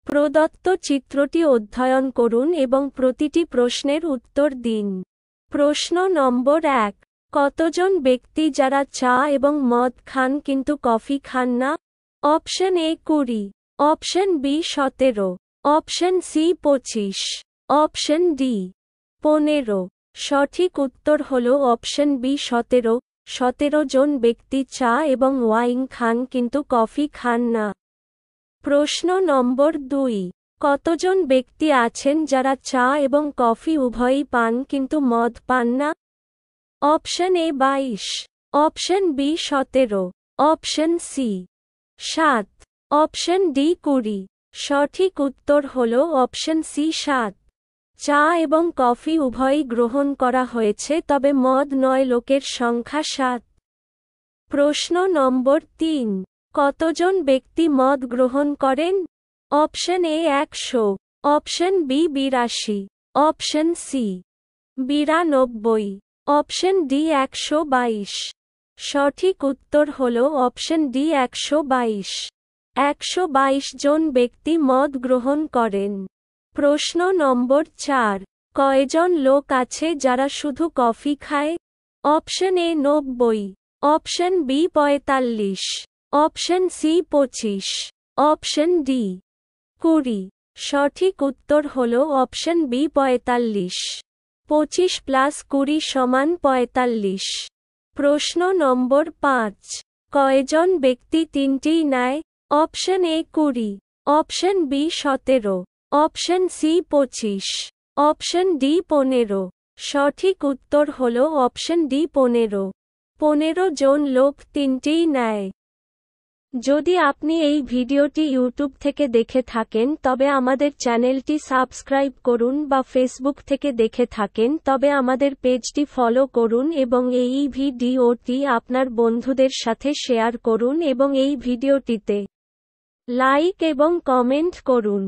প্রদত্ত চিত্রটি অধ্যয়ন করুন এবং প্রতিটি প্রশ্নের উত্তর দিন। প্রশ্ন নম্বর 1। কতজন ব্যক্তি যারা চা এবং মদ খান কিন্তু কফি খান না? Option A 20, option B 17, option C 25, option D 15। সঠিক উত্তর হল অপশন বি 17। 17 জন ব্যক্তি চা এবং ওয়াইন খান কিন্তু কফি খান না। প্রশ্ন নম্বর 2। কতজন ব্যক্তি আছেন যারা চা এবং কফি উভয়ই পান কিন্তু মদ পান না? Option A 22, option B 17, option C 7, option D 20। সঠিক উত্তর হল অপশন সি 7। চা এবং কফি উভয়ই গ্রহণ করা হয়েছে, তবে মদ নয়। লোকের সংখ্যা 7। প্রশ্ন নম্বর 3। কতজন ব্যক্তি মদ গ্রহণ করেন? Option A 100, option B 82, option C 92, option D 122। সঠিক উত্তর হল অপশন ডি 122। 122 জন ব্যক্তি মদ গ্রহণ করেন। প্রশ্ন নম্বর 4। কয়জন লোক আছে যারা শুধু কফি খায়? Option A 90, option B 45, option C 25, option D 20। সঠিক উত্তর হল অপশন বি 45। 25 + 20 = 45। প্রশ্ন নম্বর 5। কয়জন ব্যক্তি তিনটিই নেয়? Option A 20, option B 17, option C 25, option D 15। সঠিক উত্তর হল অপশন ডি 15। 15 জন লোক তিনটিই নেয়। যদি আপনি এই ভিডিওটি ইউটিউব থেকে দেখে থাকেন তবে আমাদের চ্যানেলটি সাবস্ক্রাইব করুন, বা ফেসবুক থেকে দেখে থাকেন তবে আমাদের পেজটি ফলো করুন এবং এই ভিডিওটি আপনার বন্ধুদের সাথে শেয়ার করুন এবং এই ভিডিওটিতে লাইক এবং কমেন্ট করুন।